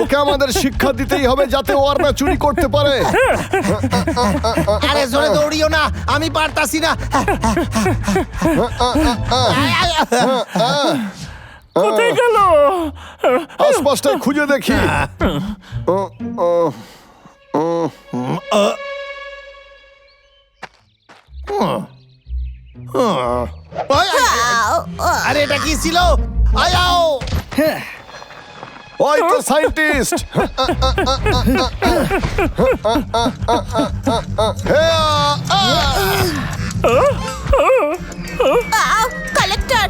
ওকে আমাদের শিক্ষা দিতেই হবে যাতে ও আর না চুরি করতে পারে। আরে জোরে দৌড়িও না, আমি পারতাছি না। কোথায় গেল? আশপাশটায় খুঁজে দেখি। আরে এটা কি ছিল? আয়াও ওই তো সায়েন্টিস্ট। কালেক্টর,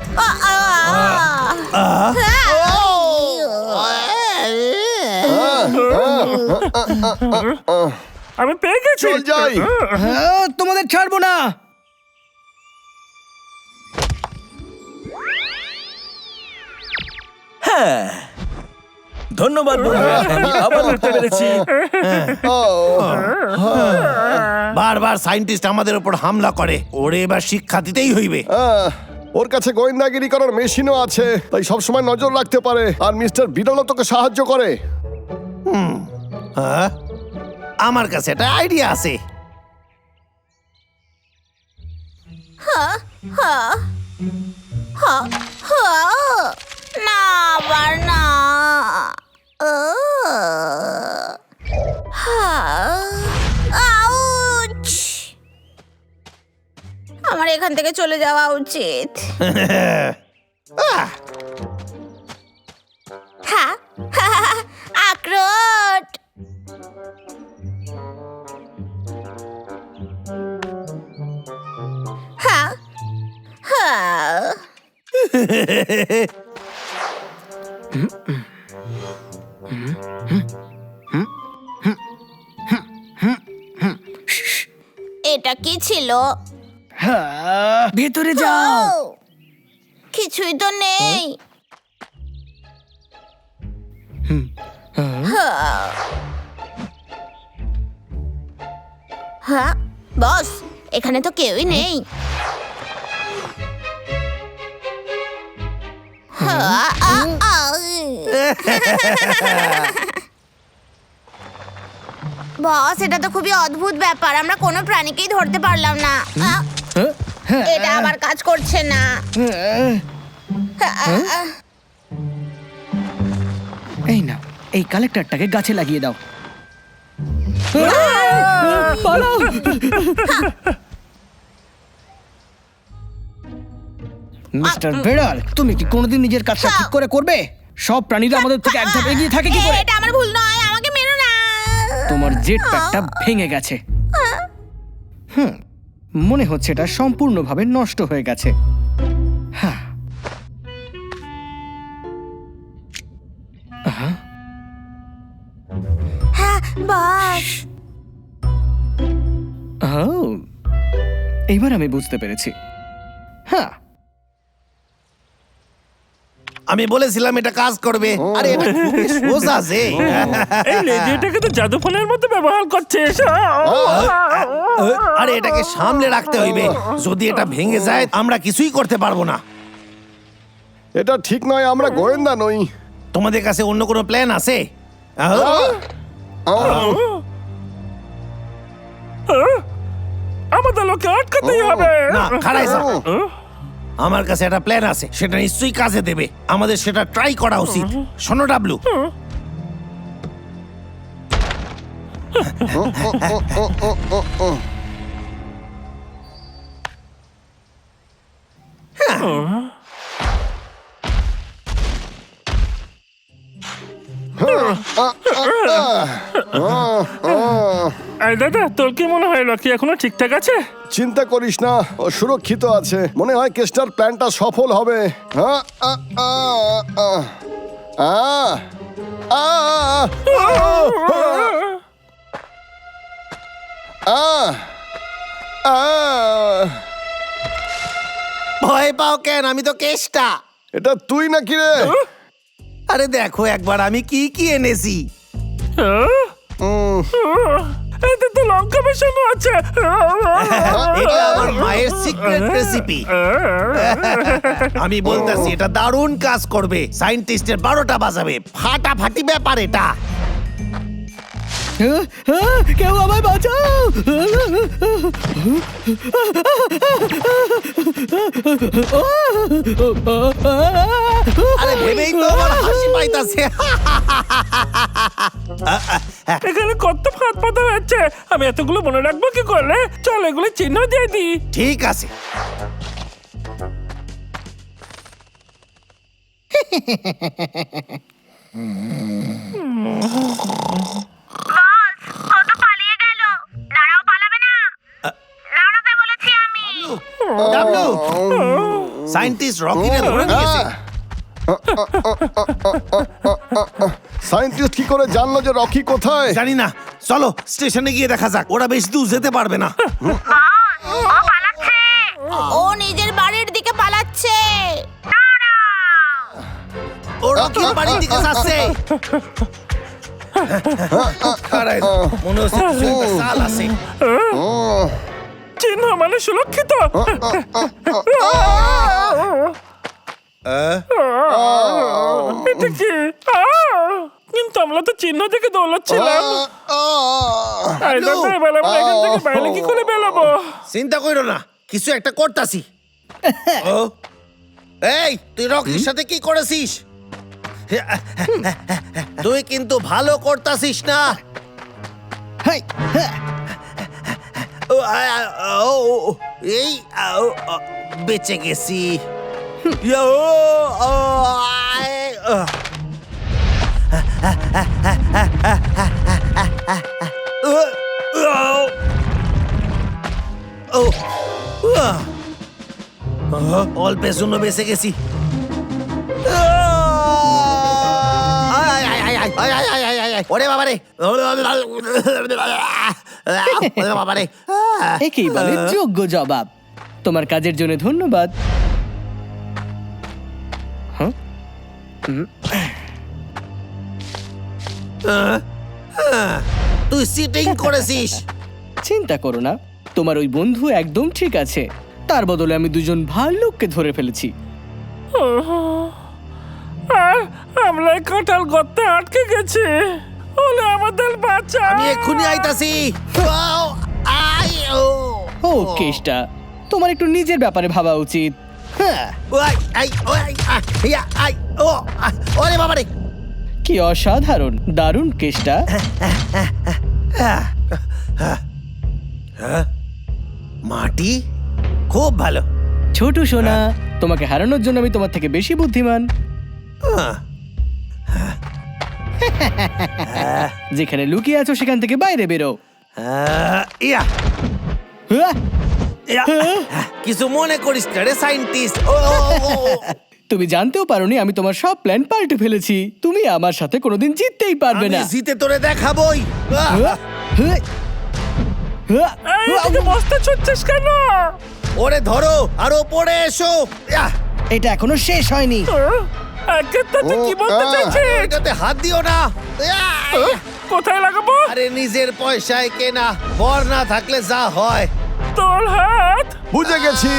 আমি পেয়ে গেছি। চল যাই। তোমাদের ছাড়বো না। ধন্যবাদ বন্ধুরা, আমি আবার উঠতে পেরেছি। বারবার সায়েন্টিস্ট আমাদের উপর হামলা করে, ওরে এবার শিক্ষা দিতেই হইবে। ওর কাছে গোয়েন্দাগিরি করার মেশিনও আছে, তাই সবসময় নজর রাখতে পারে। আর মিস্টার বিডলও তোকে সাহায্য করে। আমার কাছে একটা আইডিয়া আছে। না আবার না। আউচ! আমার এখান থেকে চলে যাওয়া উচিত। হ্যাঁ, আখরোট। হ্যাঁ, হ্যাঁ। এটা কি ছিল? ভেতরে যাও। ও, কিছুই তো নেই। হ্যাঁ বস, এখানে তো কেউই নেই। বস, এটা তো খুবই অদ্ভুত ব্যাপার, আমরা কোনো প্রাণীকেই ধরতে পারলাম না। এটা আবার কাজ করছে না। এই না, এই কালেক্টরটাকে গাছে লাগিয়ে দাও। মিস্টার বেড়াল, তুমি কি কোনোদিন নিজের কাজটা ঠিক করে করবে? সব প্রাণীরা আমাদের থেকে এক ধাপ এগিয়ে থাকে কি করে? এটা আমার ভুল নয়, আমাকে মেরো না। তোমার জেট প্যাকটা ভেঙে গেছে। মনে হচ্ছে এটা সম্পূর্ণভাবে নষ্ট হয়ে গেছে। হ্যাঁ। হ্যাঁ বস। এইবার আমি বুঝতে পেরেছি। হ্যাঁ, আমি বলেছিলাম এটা কাজ করবে। আরে এটা খুবই সোজা যে। এই লেজেটাকে তো জাদু ফোনের মতো ব্যবহার করছিস। আরে এটাকে সামলে রাখতে হইবে, যদি এটা ভেঙে যায় আমরা কিছুই করতে পারবো না। এটা ঠিক নয়, আমরা গোয়েন্দা নই। তোমাদের কাছে অন্য কোনো প্ল্যান আছে? আমাদের লোককে আটকাতেই হবে। না, খাড়াই যা। আমার কাছে একটা প্ল্যান আছে, সেটা নিশ্চয়ই কাজে দেবে। আমাদের সেটা ট্রাই করা উচিত। শোনো ডাবলু, এই দাদা, তোর কি মনে হয় লকি এখনো ঠিকঠাক আছে? চিন্তা করিস না, ও সুরক্ষিত আছে। মনে হয় কেস্টার প্ল্যানটা সফল হবে। ভয় পাও কেন? আমি তো কেষ্টা। এটা তুই নাকি রে? আরে দেখো একবার আমি কি কি এনেছি। এতে তো লঙ্কা মেশানো আছে। এটা আমার মায়ের সিক্রেট রেসিপি। আমি বলতেছি এটা দারুণ কাজ করবে, সায়েন্টিস্টের 12টা বাজাবে, ফাটাফাটি ব্যাপার এটা। কেউ আমায় বাঁচাও! আরে ভেবেই তো আমার হাসি পাইতাছে। এখানে কত ফাঁদ পাতা হচ্ছে, আমি এতগুলো মনে রাখবো কি করলে? চল এগুলো চিহ্ন দিয়ে দিই। ঠিক আছে। কত পালিয়ে গেল, দাঁড়াও, পালাবে না, দাঁড়াতে বলেছি আমি। ডাবলু, সায়েন্টিস্ট রকিরে ধরে নিয়েছে। সায়েন্টিস্ট কি করে জানলো যে রকি কোথায়? জানি না, চলো স্টেশনে গিয়ে দেখা যাক, ওরা বেশি দূর যেতে পারবে না। ও পালাচ্ছে, ও নিজের বাড়ির দিকে পালাচ্ছে। ও রকির বাড়ির দিকে যাচ্ছে। খাড়ায়, মনে হচ্ছে কিছু একটা চাল আছে। চিহ্ন মানে সুরক্ষিত। এটা কি? কিন্তু আমরা তো চিহ্ন থেকে দৌড়াচ্ছিলাম। এই দাদা, এবার আমরা এখান থেকে বাইরে কি করে বেরোবো? চিন্তা কইরো না, কিছু একটা করতাছি। ও, এই তুই রকির সাথে কি করেছিস? তুই কিন্তু ভালো করতাছিস না। হাই, হ্যাঁ। ও, ও, এই বেঁচে গেছি। ইয়া, ও, ও, অল্পের জন্য বেঁচে গেছি। ওরে বাবারে, ওরে বাবারে। একেই বলে যোগ্য জবাব। তোমার কাজের জন্য ধন্যবাদ। তুই সিটিং করেছিস। চিন্তা করো না, তোমার ওই বন্ধু একদম ঠিক আছে। তার বদলে আমি দুজন ভাল্লুককে ধরে ফেলেছি। আর আমরা এই কাঁঠাল গর্তে আটকে গেছি। ওলে আমাদের বাঁচা। আমি এক্ষুনি আইতাছি। ও কেষ্টা, তোমার একটু নিজের ব্যাপারে ভাবা উচিত। হ্যাঁ, ওরে বাবারে, কি অসাধারণ, দারুণ কেষ্টা। মাটি খুব ভালো। ছোট সোনা, তোমাকে হারানোর জন্য আমি তোমার থেকে বেশি বুদ্ধিমান। যেখানে লুকিয়ে আছো সেখান থেকে বাইরে বেরো। ইয়া, হ্যাঁ, ইয়া, কিছু মনে করিস না রে সায়েন্টিস্ট। তুমি জানতেও পারোনি আমি তোমার সব প্ল্যান পাল্টে ফেলেছি। তুমি আমার সাথে কোনোদিন জিততেই পারবে আমি না। জিতে তোরে দেখাবই। হ্যাঁ, হ্যাঁ, হ্যাঁ, এই দিকে বসতে ছুটছিস কেন? ওরে ধরো আর ওপরে এসো। ইয়া, এটা এখনো শেষ হয়নি। একে তো তুই কি বলতে চাইছিস? এটাতে হাত দিও না। ইয়া, কোথায় লাগাবো? আরে নিজের পয়সায় কেনা, বর না থাকলে যা হয়। তোর হাত। বুঝে গেছি।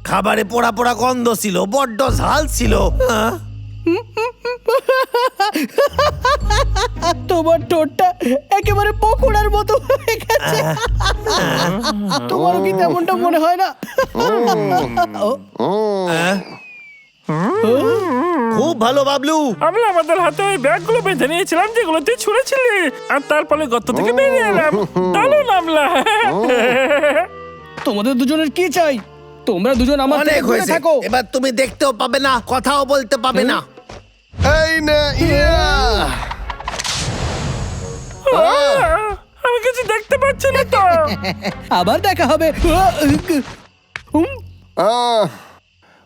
খাবারে পোড়া পোড়া গন্ধ ছিল, বড্ড ঝাল ছিল। তোমার ঠোঁটটা একেবারে পকোড়ার মতো হয়ে গেছে। তোমারও কি তেমনটা মনে হয় না? খুব ভালো বাবলু। আমরা আমাদের হাতে ওই ব্যাগগুলো বেঁধে নিয়েছিলাম যেগুলো তুই ছুঁড়েছিলি, আর তারপরে গর্ত থেকে বেরিয়ে এলাম। দারুণ আমলা। তোমাদের দুজনের কি চাই? তোমরা দুজন আমার থেকে অনেক দূরে হয়েছে, থাকো। এবার তুমি দেখতেও পাবে না, কথাও বলতে পাবে না। এই নে, ইয়া। আমি কিছু দেখতে পাচ্ছি না তো। আবার দেখা হবে।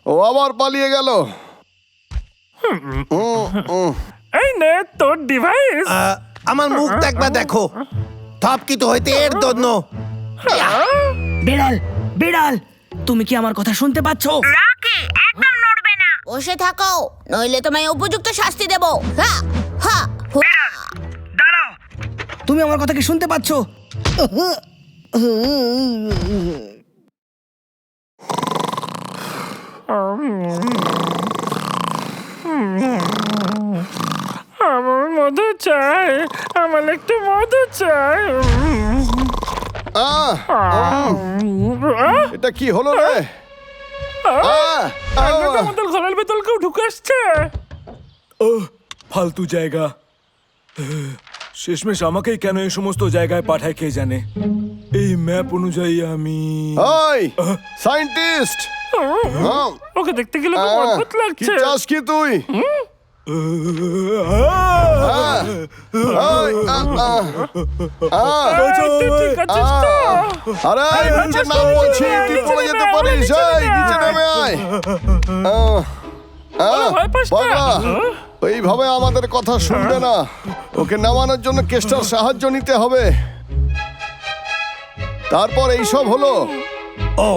ও আবার পালিয়ে গেল। এই নে তোর ডিভাইস। আমার মুখটা একবার দেখো, থাপকিত হইতে এর জন্য। বিড়াল, বিড়াল, তুমি কি আমার কথা শুনতে পাচ্ছো? রকি একদম নড়বে না। বসে থাকো, নইলে তোমায় উপযুক্ত শাস্তি দেবো। হা হা হুয়া। তুমি আমার কথা কি শুনতে পাচ্ছ? আমার মধু চাই, আমার একটু মধু চাই। আহ, আহ! এটা কি হলো রে? আন্নাটা আমাদের ঘরের ভেতর কেউ ঢুকে আসছে। ফালতু জায়গা। শেষমেশ আমাকেই কেন এই সমস্ত জায়গায় পাঠায় কে জানে। এই ম্যাপ অনুযায়ী আমি ওই সায়েন্টিস্ট, ওকে দেখতে গেলে খুব অদ্ভুত কি লাগছে। চাস কি তুই? ওই, তুই ঠিক আছিস তো? আরে নিচে নাম বলছি, তুই পড়ে যেতে পারিস। এই নিচে নেমে আয়। ভয় পাস না? পাগলা, এইভাবে আমাদের কথা শুনবে না। ওকে নামানোর জন্য কেষ্টার সাহায্য নিতে হবে। তারপর এইসব হলো। ও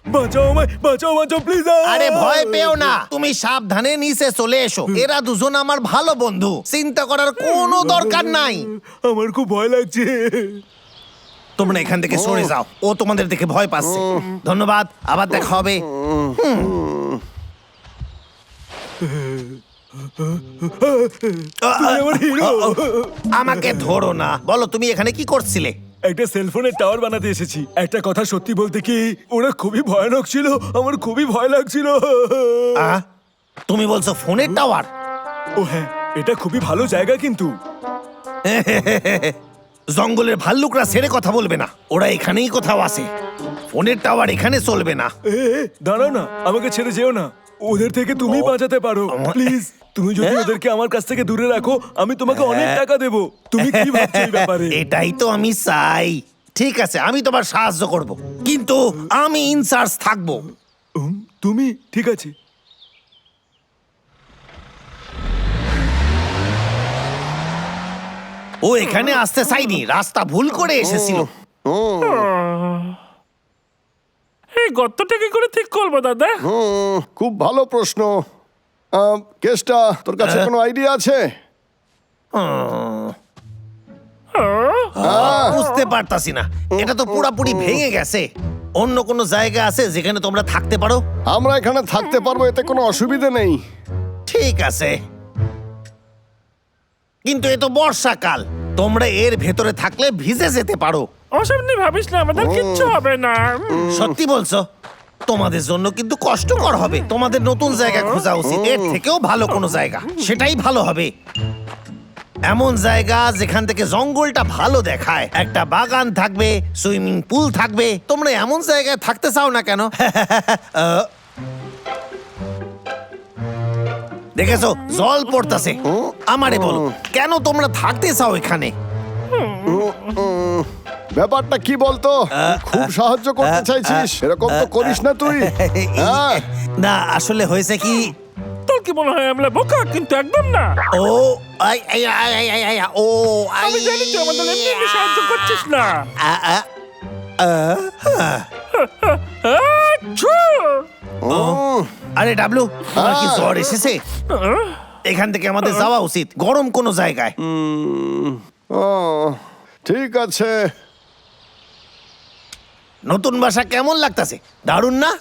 বাঁচাও আমায়, বাঁচাও বাঁচাও প্লিজ। আরে ভয় পেও না, তুমি সাবধানে নিচে চলে এসো। এরা দুজন আমার ভালো বন্ধু, চিন্তা করার কোনো দরকার নাই। আমার খুব ভয় লাগছে। তোমরা এখান থেকে সরে যাও, ও তোমাদের দেখে ভয় পাচ্ছে। ধন্যবাদ, আবার দেখা হবে। আমার হিরো। আমাকে ধরো না, বলো তুমি এখানে কি করছিলে? একটা সেলফোনের টাওয়ার বানাতে এসেছি। একটা কথা সত্যি বলতে কি, ওরা খুবই ভয়ানক ছিল, আমার খুবই ভয় লাগছিল। আহ? তুমি বলছো ফোনের টাওয়ার? ও হ্যাঁ, এটা খুবই ভালো জায়গা কিন্তু। জঙ্গলের ভাল্লুকরা ছেড়ে কথা বলবে না, ওরা এখানেই কোথাও আছে। ফোনের টাওয়ার এখানে চলবে না। দাঁড়াও না, আমাকে ছেড়ে যেও না। ওদের থেকে তুমি বাঁচাতে পারো প্লিজ। তুমি যদি ওদেরকে আমার কাছ থেকে দূরে রাখো, আমি তোমাকে অনেক টাকা দেবো। তুমি কি ভাবছো এই ব্যাপারে? এটাই তো আমি চাই। ঠিক আছে, আমি তোমার সাহায্য করব, কিন্তু আমি ইনচার্জ থাকবো। তুমি ঠিক আছে। ও এখানে আসতে চাইনি, রাস্তা ভুল করে এসেছিল। এই গর্তটা কি করে ঠিক করবো দাদা? খুব ভালো প্রশ্ন। কেষ্টা, তোর কাছে কোনো আইডিয়া আছে? বুঝতে পারতাছি না, এটা তো পুরাপুরি ভেঙে গেছে। অন্য কোনো জায়গা আছে যেখানে তোমরা থাকতে পারো? আমরা এখানে থাকতে পারবো, এতে কোনো অসুবিধা নেই। ঠিক আছে, কিন্তু এ তো বর্ষাকাল, তোমরা এর ভেতরে থাকলে ভিজে যেতে পারো। ওসব নিয়ে ভাবিস না, আমাদের কিচ্ছু হবে না। সত্যি বলছো? তোমাদের জন্য কিন্তু কষ্টকর হবে। তোমাদের নতুন জায়গা খোঁজা উচিত, এর থেকেও ভালো কোনো জায়গা, সেটাই ভালো হবে। এমন জায়গা যেখান থেকে জঙ্গলটা ভালো দেখায়, একটা বাগান থাকবে, সুইমিং পুল থাকবে। তোমরা এমন জায়গায় থাকতে চাও না কেন? দেখেছো জল পড়তাছে। আমারে বলো, কেন তোমরা থাকতে চাও এখানে? ব্যাপারটা কি বলতো? খুব সাহায্য করতে চাইছিস, এরকম তো করিস না তুই। হ্যাঁ, না আসলে হয়েছে কি, তোর কি মনে হয় আমরা বোকা? কিন্তু একদম না। ও আই আই আই আই আই আই ও আই আমি জানি তুই আমাদের এমনি এমনি সাহায্য করছিস না। আচ্ছু! আরে ডাবলু, তোমার কি জ্বর এসেছে? এখান থেকে আমাদের যাওয়া উচিত, গরম কোনো জায়গায়। ও, ঠিক আছে। নতুন বাসা কেমন লাগতাছে? দারুণ না?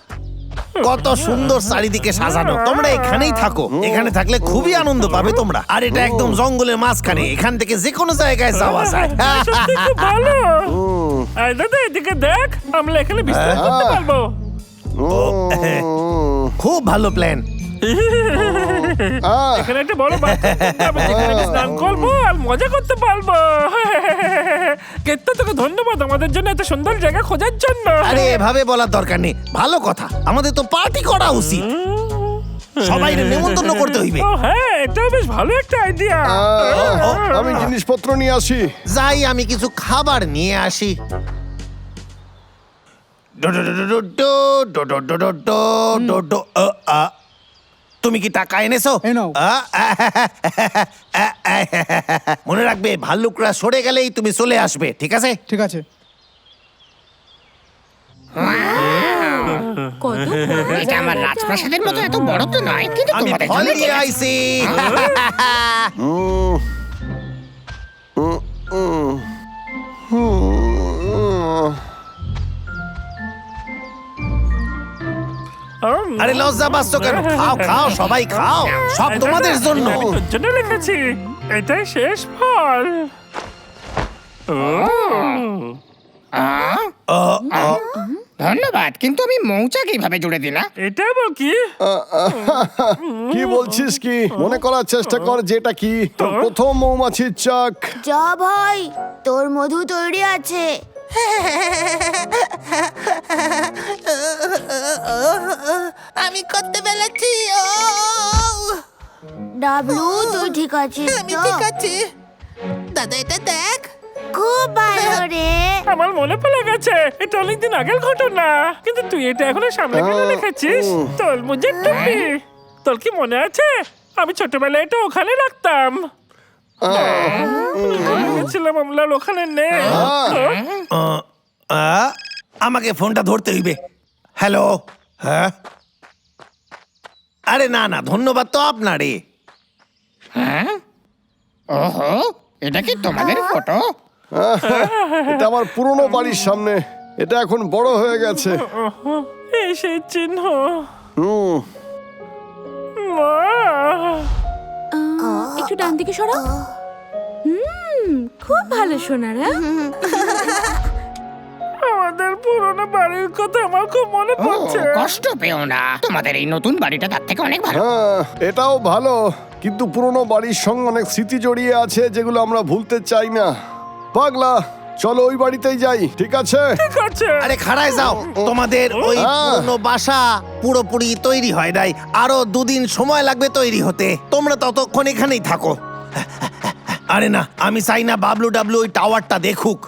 কত সুন্দর চারিদিকে সাজানো। তোমরা এখানেই থাকো, এখানে থাকলে খুবই আনন্দ পাবে তোমরা। আর এটা একদম জঙ্গলের মাঝখানে, এখান থেকে যে কোনো জায়গায় যাওয়া যায়। সত্যি খুব ভালো। এই দাদা এদিকে দেখ, আমরা এখানে বিশ্রাম করতে পারবো। খুব ভালো প্ল্যান। এখানে একটা বড় বাথরুম করতে হবে, যেখানে আমি স্নান করবো আর মজা করতে পারবো। কেত্তা, তোকে ধন্যবাদ আমাদের জন্য এত সুন্দর জায়গা খোঁজার জন্য। আরে এভাবে বলার দরকার নেই, ভালো কথা। আমাদের তো পার্টি করা উচিত, সবাই নেমন্তন্ন করতে হইবে। ও হ্যাঁ, এটাও বেশ ভালো একটা আইডিয়া। আমি জিনিসপত্র নিয়ে আসি। যাই, আমি কিছু খাবার নিয়ে আসি। তুমি কি টাকা এনেছো? এই নাও। মনে রাখবে, ভাল্লুকরা সরে গেলেই তুমি চলে আসবে, ঠিক আছে? ঠিক আছে। কত এটা আমার রাজপ্রাসাদের মতো এত বড় তো নয়, কিন্তু আমি তোমাদের ফল জন্য নিয়ে আইছি। আরে লজ্জা পাচ্ছ কেন? খাও খাও, সবাই খাও, সব তোমাদের জন্য। আমি তোর জন্য লিখেছি, এটাই শেষ ফল। ধন্যবাদ, কিন্তু আমি মৌচাক এইভাবে জুড়ে দিই না। এটা আবার কি? কি বলছিস কি? মনে করার চেষ্টা কর যেটা কি তোর প্রথম মৌমাছির চাক। যা ভাই, তোর মধু তৈরি আছে। আমি করতে পেরেছি। ডাবলু, তুই ঠিক আছিস তো? আছি দাদা, এটা দেখ। খুব ভালো রে। আমার মনে পড়ে গেছে, এটা অনেকদিন আগের ঘটনা, কিন্তু তুই এটা এখনো সামনে কেন লিখেছিস? তোর মুজের টুপি, তোর কি মনে আছে? আমি ছোটবেলায় এটা ওখানে রাখতাম। গেছিলাম আমরা, ওখানে নেই। আমাকে ফোনটা ধরতে হইবে। হ্যালো, হ্যাঁ? আরে না না, ধন্যবাদ তো আপনারে। ওহো, এটা কি তোমাদের ফটো? এটা আমার পুরনো বাড়ির সামনে, এটা এখন বড় হয়ে গেছে। এই সেই চিহ্ন। হুম, মা, একটু ডান দিকে সরো। খুব ভালো সোনারা। আমাদের পুরোনো বাড়ির কথা আমার খুব মনে ও, পড়ছে। কষ্ট পেও না, তোমাদের এই নতুন বাড়িটা তার থেকে অনেক ভালো। হ্যাঁ, এটাও ভালো, কিন্তু পুরনো বাড়ির সঙ্গে অনেক স্মৃতি জড়িয়ে আছে যেগুলো আমরা ভুলতে চাই না। পাগলা, চলো ওই বাড়িতেই যাই, ঠিক আছে? ঠিক আছে। আরে খাড়ায় যাও, তোমাদের ওই হ্যাঁ। পুরনো বাসা পুরোপুরি তৈরি হয় নাই, আরো 2 দিন সময় লাগবে তৈরি হতে। তোমরা ততক্ষণ এখানেই থাকো। আরে না, আমি চাই না বাবলু ডাবলু ওই টাওয়ারটা দেখুক।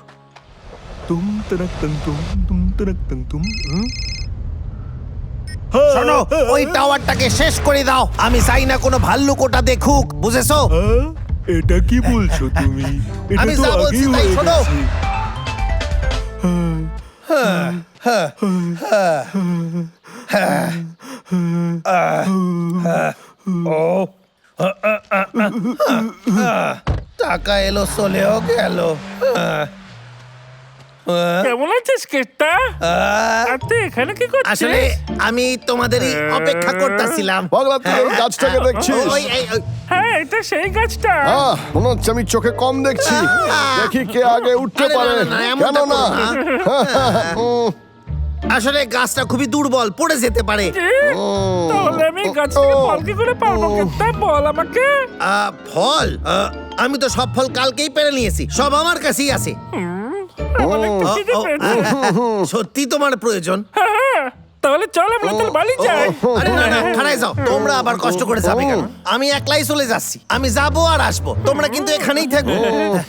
তুম তরক তন তুম, তুম তরক তন তুম। শোনো, ওই টাওয়ারটাকে শেষ করে দাও। আমি চাই না কোনো ভাল্লুক ওটা দেখুক, বুঝেছো? হ্যাঁ? এটা কি বলছো তুমি? এটা আমি তো যা বলছি আগেই তাই হয়ে শোনো। গেছে। টাকা এলো, চলেও গেল। কেমন আছিস কেষ্টা? আর তুই এখানে কি আসলে করছিস? আমি তোমাদেরই অপেক্ষা করতেছিলাম। পাগলা, তুই এই গাছটাকে দেখছিস? হ্যাঁ, এটা সেই গাছটা। মনে হচ্ছে আমি চোখে কম দেখছি। দেখি কে আগে উঠতে আরে না, পারে। না, না, এমনটা কেন না? করো আসলে গাছটা খুবই দুর্বল, পড়ে যেতে পারে। কি? তাহলে আমি এই গাছ থেকে ফল কি করে পারবো কেষ্টা? বল আমাকে। ফল? আমি তো সব ফল কালকেই পেরে নিয়েছি, সব আমার কাছেই আছে। আমার একটু খিদে পেয়েছে। সত্যি তোমার প্রয়োজন? হ্যাঁ, তাহলে চল আমরা তোর বাড়ি যাই। আরে না না, খাড়ায় যাও, তোমরা আবার কষ্ট করে যাবে কেন? আমি একলাই চলে যাচ্ছি, আমি যাবো আর আসবো, তোমরা কিন্তু এখানেই থাকো।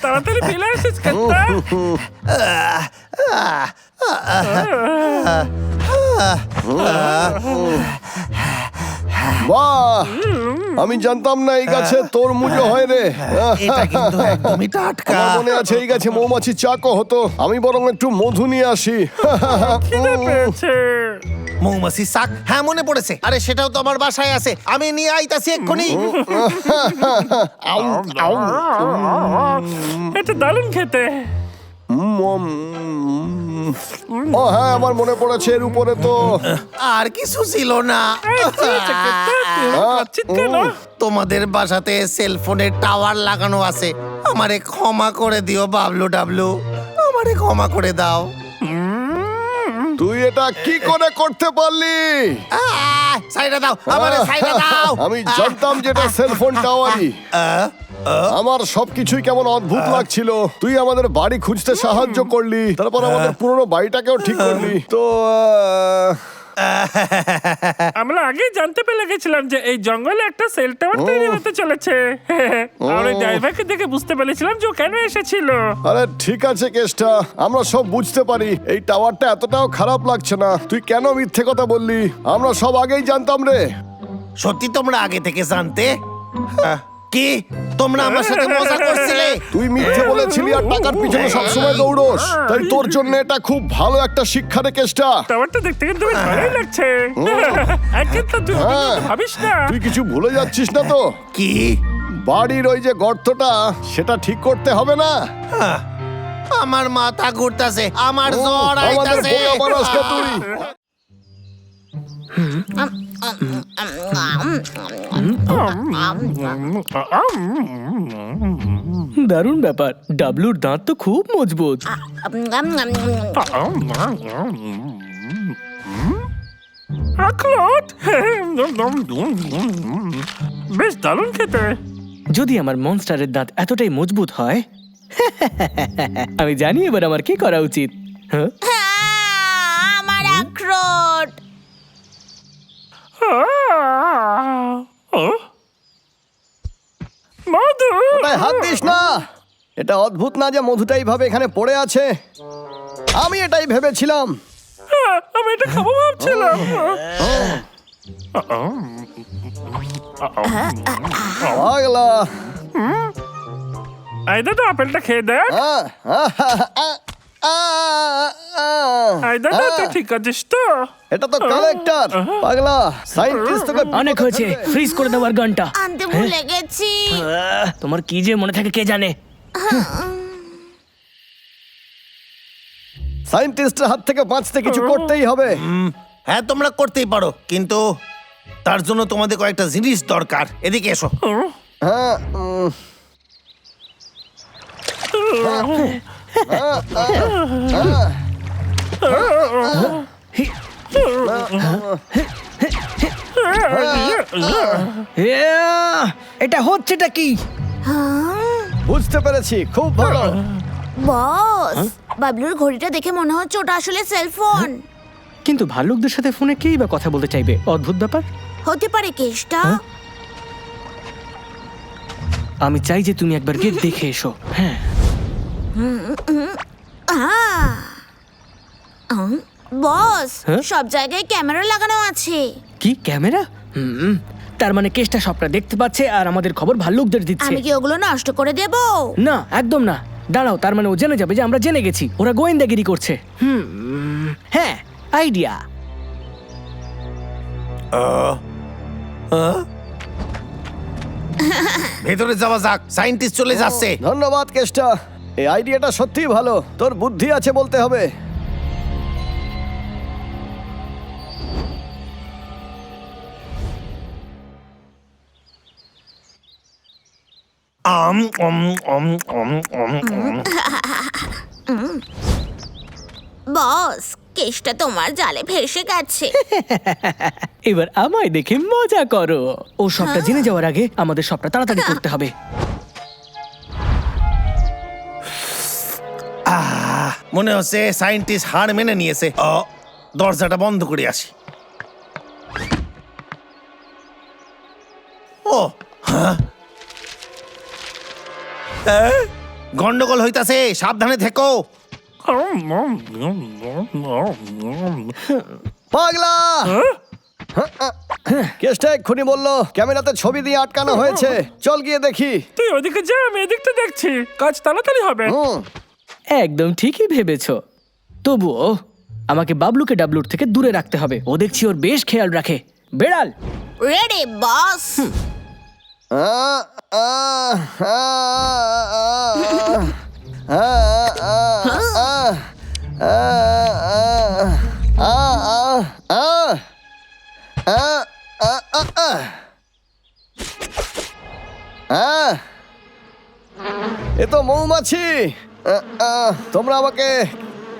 তাড়াতাড়ি ফিরে আসিস কেষ্টা। বাহ, আমি জানতাম না এই গাছে তোর মুজো হয় রে। এটা কিন্তু একদমই টাটকা। আমার মনে আছে এই গাছে মৌমাছি চাকও হতো। আমি বরং একটু মধু নিয়ে আসি। খিদে পেয়েছে। মৌমাছি শাক, হ্যাঁ মনে পড়েছে। আরে সেটাও তো আমার বাসায় আছে, আমি নিয়ে আইতাছি এক্ষুনি। এটা দারুণ খেতে। ও হ্যাঁ, আমার মনে পড়েছে, এর উপরে তো আর কিছু ছিল না। এই, কি হয়েছে কেষ্টা? তুই খাচ্ছিস কেন? তোমাদের বাসাতে সেলফোনের টাওয়ার লাগানো আছে, আমারে ক্ষমা করে দিও বাবলু ডাবলু, আমারে ক্ষমা করে দাও। তুই এটা কি করে করতে পারলি? সাইডে দাও, আমারে সাইডে দাও। আমি জানতাম যেটা সেলফোন টাওয়ারই। আমার সবকিছুই কেমন অদ্ভুত লাগছিল। তুই আমাদের বাড়ি খুঁজতে সাহায্য করলি, তারপর আমাদের পুরনো বাড়িটাকেও ঠিক করলি। তো আমরা আগেই জানতে পেরে গেছিলাম যে এই জঙ্গলে একটা সেল টাওয়ার তৈরি হতে চলেছে। আর ওই ড্রাইভারকে দেখে বুঝতে পেরেছিলাম যে ও কেন এসেছিল। আরে ঠিক আছে কেষ্টা, আমরা সব বুঝতে পারি। এই টাওয়ারটা এতটাও খারাপ লাগছে না। তুই কেন মিথ্যে কথা বললি? আমরা সব আগেই জানতাম রে। সত্যি তোমরা আগে থেকে জানতে? কি তোমরা আমার সাথে মজা করছিলে? তুই মিথ্যে বলেছিলি আর টাকার পিছনে সবসময় দৌড়স, তাই তোর জন্য এটা খুব ভালো একটা শিক্ষা রে কেষ্টা। টাওয়ারটা দেখতে কিন্তু বেশ ভালোই লাগছে। একদিন তো তুই হ্যাঁ। ভাবিস না। তুই কিছু ভুলে যাচ্ছিস না তো? কি? বাড়ির ওই যে গর্তটা, সেটা ঠিক করতে হবে না? আমার মাথা ঘুরতাছে, আমার জ্বর আমাদের আইতাছে। বোকা বানাস কে তুই? দারুণ ব্যাপার, ডাবলুর দাঁত তো খুব মজবুত। আখরোট বেশ দারুণ খেতে। যদি আমার মনস্টারের দাঁত এতটাই মজবুত হয়, আমি জানি এবার আমার কি করা উচিত। হ্যাঁ, আমার আখরোট। মধু ওটায় হাত দিস না। এটা অদ্ভুত না যে মধুটা এইভাবে এখানে পড়ে আছে? আমি এটাই ভেবেছিলাম। আমি এটা খাবো ভাবছিলাম। পাগলা। এই দাদা আপেলটা খেয়ে দেখ। আহ, আহ, আহ, আহ, আহ, এই দাদা আহ। তুই ঠিক আছিস তো? এটা তো কালেক্টর। পাগলা, সায়েন্টিস্ট তোকে অনেক হয়েছে, ফ্রিজ করে দেওয়ার গানটা। আনতে ভুলে গেছি। তোমার কি যে মনে থাকে কে জানে। সায়েন্টিস্টের হাত থেকে বাঁচতে কিছু করতেই হবে। হ্যাঁ তোমরা করতেই পারো, কিন্তু তার জন্য তোমাদের কয়েকটা জিনিস দরকার। এদিকে এসো। হ্যাঁ, এটা হচ্ছেটা কি? বুঝতে পেরেছি, খুব ভালো। বস, বাবলুর ঘড়িটা দেখে মনে হচ্ছে ওটা আসলে সেলফোন। কিন্তু ভাল্লুকদের সাথে ফোনে কেই বা কথা বলতে চাইবে? অদ্ভুত ব্যাপার। হতে পারে কেষ্টা। আমি চাই যে তুমি একবার গিয়ে দেখে এসো। হ্যাঁ, বস, হ্যাঁ? সব জায়গায় ক্যামেরা লাগানো আছে। কি ক্যামেরা? তার মানে কেসটা সবটা দেখতে পাচ্ছে আর আমাদের খবর ভাল্লুকদের দিচ্ছে। আমি কি ওগুলো নষ্ট করে দেব? না, একদম না। দাঁড়াও, তার মানে ও জেনে যাবে যে আমরা জেনে গেছি। ওরা গোয়েন্দাগিরি করছে। হ্যাঁ, আইডিয়া। ভেতরে যাওয়া যাক, সায়েন্টিস্ট চলে যাচ্ছে। ধন্যবাদ কেষ্টা, এই আইডিয়াটা সত্যিই ভালো। তোর বুদ্ধি আছে বলতে হবে। আম অম অম অম অম অম। বস, কেষ্টা তোমার জালে ভেসে গেছে। এবার আমায় দেখে মজা করো। ও সবটা জেনে যাওয়ার আগে আমাদের সবটা তাড়াতাড়ি করতে হবে। মনে হচ্ছে সায়েন্টিস্ট হার মেনে নিয়েছে। দরজাটা বন্ধ করে আসি। ও হ্যাঁ, গন্ডগোল হইতাছে, সাবধানে থেকো। পাগলা, কেষ্টা এক্ষুনি বললো ক্যামেরাতে ছবি দিয়ে আটকানো হয়েছে। চল গিয়ে দেখি। তুই ওদিকে যা, আমি এদিকটা দেখছি। কাজ তাড়াতাড়ি হবে। একদম ঠিকই ভেবেছো। তবুও আমাকে বাবলুকে ডাবলুর থেকে দূরে রাখতে হবে। ও দেখছি ওর বেশ খেয়াল রাখে। বেড়াল, রেডি বস। আহ, আহ, আহ, আহ, আহ, এ তো মৌমাছি। তোমরা আমাকে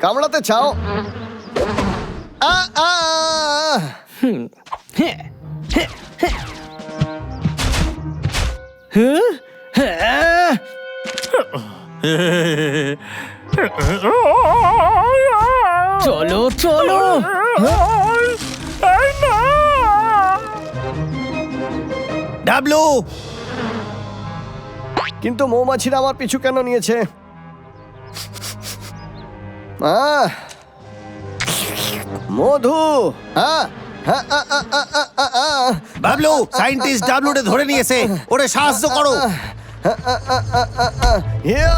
কামড়াতে চাও? চলো চলো। এই না! ডাবলু, কিন্তু মৌমাছিরা আমার পিছু কেন নিয়েছে? মধু, হ্যাঁ বাবলু, সায়েন্টিস্ট ডাবলুরে ধরে নিয়েছে, ওরে সাহায্য করো। ইয়া!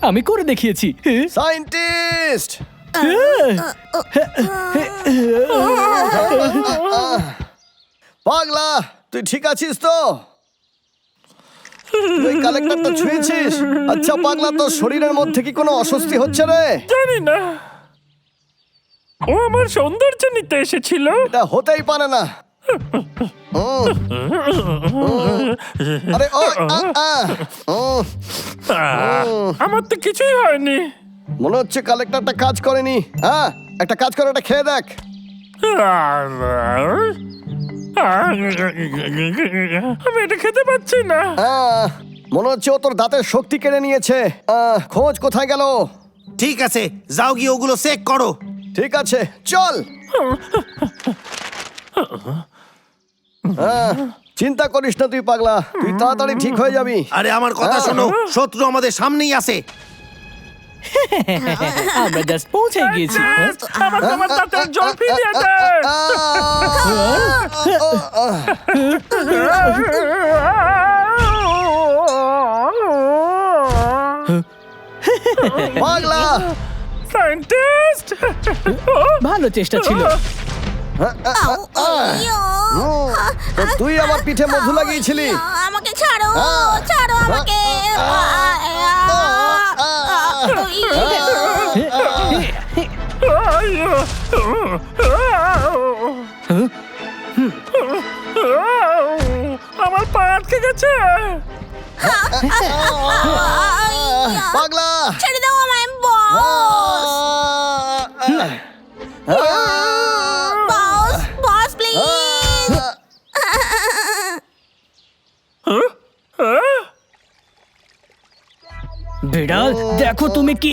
আমি করে দেখিয়েছি। সায়েন্টিস্ট! পাগলা, তুই ঠিক আছিস তো? তুই কালেক্টরটা ছুঁয়েছিস? আচ্ছা পাগলা, তোর শরীরের মধ্যে কি কোনো অস্বস্তি হচ্ছে রে? জানি না, ও আমার সৌন্দর্য নিতে এসেছিল। এটা হতেই পারে না। আরে ও আমার তো কিছুই হয়নি। মনে হচ্ছে কালেক্টরটা কাজ করেনি। হ্যাঁ, একটা কাজ করে এটা খেয়ে দেখ। আমি এটা খেতে পাচ্ছি না। মনে হচ্ছে ও তোর দাঁতের শক্তি কেড়ে নিয়েছে। খোঁজ কোথায় গেল? ঠিক আছে, যাও গিয়ে ওগুলো চেক করো। ঠিক আছে, চল। চিন্তা করিস না তুই পাগলা, তুই তাড়াতাড়ি ঠিক হয়ে যাবি। আরে আমার কথা শোনো, শত্রু আমাদের সামনেই আছে। আমরা জাস্ট পৌঁছে গিয়েছি। আমাকে আমার দাঁতের জল ফিরিয়ে দে। পাগলা, সায়েন্টিস্ট, ভালো চেষ্টা ছিল। তো তুই আমার পিঠে মধু লাগিয়েছিলি। আমাকে ছাড়ো, ছাড়ো আমাকে। আমার পা আটকে গেছে। পাগলা, ছেড়ে দাও আমায়, বস। বস, বস প্লিজ। বিড়াল, দেখো তুমি কি।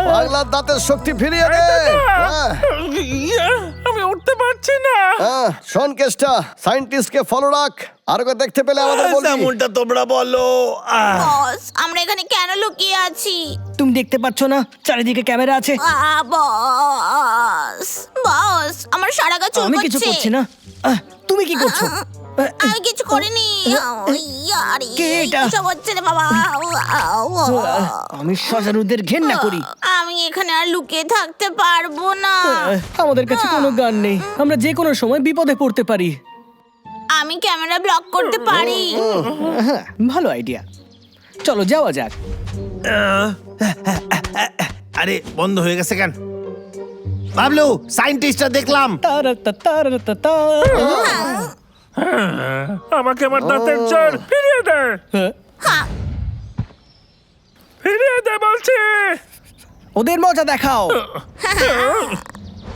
পাগলার দাঁতের শক্তি ফিরিয়ে দে। আমি উঠতে পারছি না। শোন কেসটা, সায়েন্টিস্টকে ফলো রাখ। আর ওকে দেখতে পেলে আমাদের বলবি। যেমনটা তোমরা বলো। বস, আমরা এখানে কেন লুকিয়ে আছি? তুমি দেখতে পাচ্ছ না চারিদিকে ক্যামেরা আছে? বস, বস, আমার সারা গা আমি কিছু চুলকাচ্ছে। করছি না। তুমি কি করছো? আমি কিছু করিনি। কে এটা? সব হচ্ছে রে বাবা। আমি শজারুদের ঘেন্না করি। আমি এখানে আর লুকিয়ে থাকতে পারবো না। আমাদের কাছে কোনো গান নেই, আমরা যে কোনো সময় বিপদে পড়তে পারি। আমি ক্যামেরা ব্লক করতে পারি। ভালো আইডিয়া, চলো যাওয়া যাক। আরে বন্ধ হয়ে গেছে কেন? বাবলু, সায়েন্টিস্টটা দেখলাম। আমাকে আমার দাঁতের জল ফিরিয়ে দে। ফিরিয়ে দে বলছি। ওদের মজা দেখাও।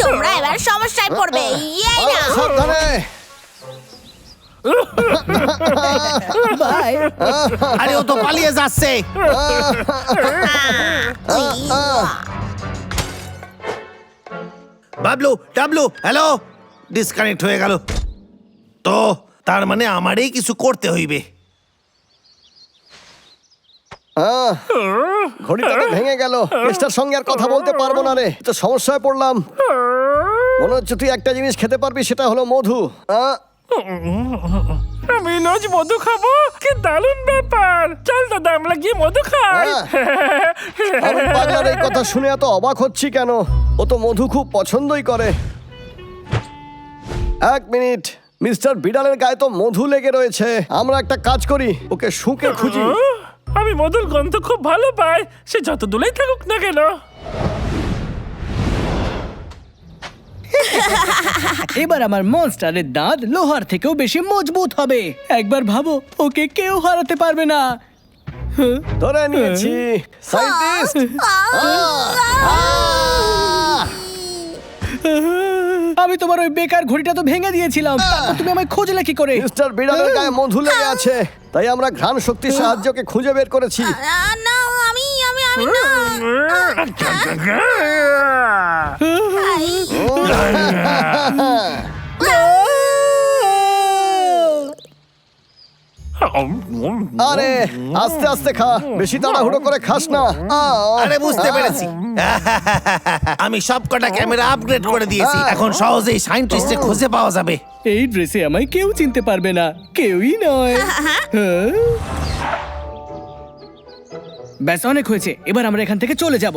তোমরা এবার সমস্যায় পড়বে। এই না। সাবধানে। বাই। আরে ও তো পালিয়ে যাচ্ছে। Bablu, W, hello. ডিসকানেক্ট হয়ে গেল। তো তার মানে আমারই কিছু করতে হইবে। ঘড়িটা তো ভেঙে গেল। কেসটার সঙ্গে আর কথা বলতে পারবো না রে, তো সমস্যায় পড়লাম। মনে হচ্ছে তুই একটা জিনিস খেতে পারবি, সেটা হলো মধু। আমি রোজ মধু খাবো, কি দারুণ ব্যাপার। চল দাদা, আমরা গিয়ে মধু খাই। আমি পাগলার এই কথা শুনে এত অবাক হচ্ছি কেন? ও তো মধু খুব পছন্দই করে। এক মিনিট, মিস্টার বিড়ালের গায়ে তো মধু লেগে রয়েছে। আমরা একটা কাজ করি, ওকে শুঁকে খুঁজি। আমি মধুর গন্ধ খুব ভালো পাই, সে যত দূরেই থাকুক না কেন। এবার আমার মনস্টারের দাঁত লোহার থেকেও বেশি মজবুত হবে। একবার ভাবো, ওকে কেউ হারাতে পারবে না। ধরে নিয়েছি সায়েন্টিস্ট। আমি তোমার ওই বেকার ঘড়িটা তো ভেঙে দিয়েছিলাম, তারপর তুমি আমায় খোঁজলে কি করে? মিস্টার বিড়ালের গায়ে মধু লেগে আছে, তাই আমরা ঘ্রাণ শক্তির সাহায্যকে খুঁজে বের করেছি। না, আমি আমি আমি আমি না আরে আস্তে আস্তে খা, বেশি তাড়াহুড়ো করে খাস না। আরে বুঝতে পেরেছি। আমি সবকটা ক্যামেরা আপগ্রেড করে দিয়েছি, এখন সহজেই সায়েন্টিস্টে খুঁজে পাওয়া যাবে। এই ড্রেসে আমায় কেউ চিনতে পারবে না, কেউই নয়। হ্যাঁ? ব্যাস অনেক হয়েছে, এবার আমরা এখান থেকে চলে যাব।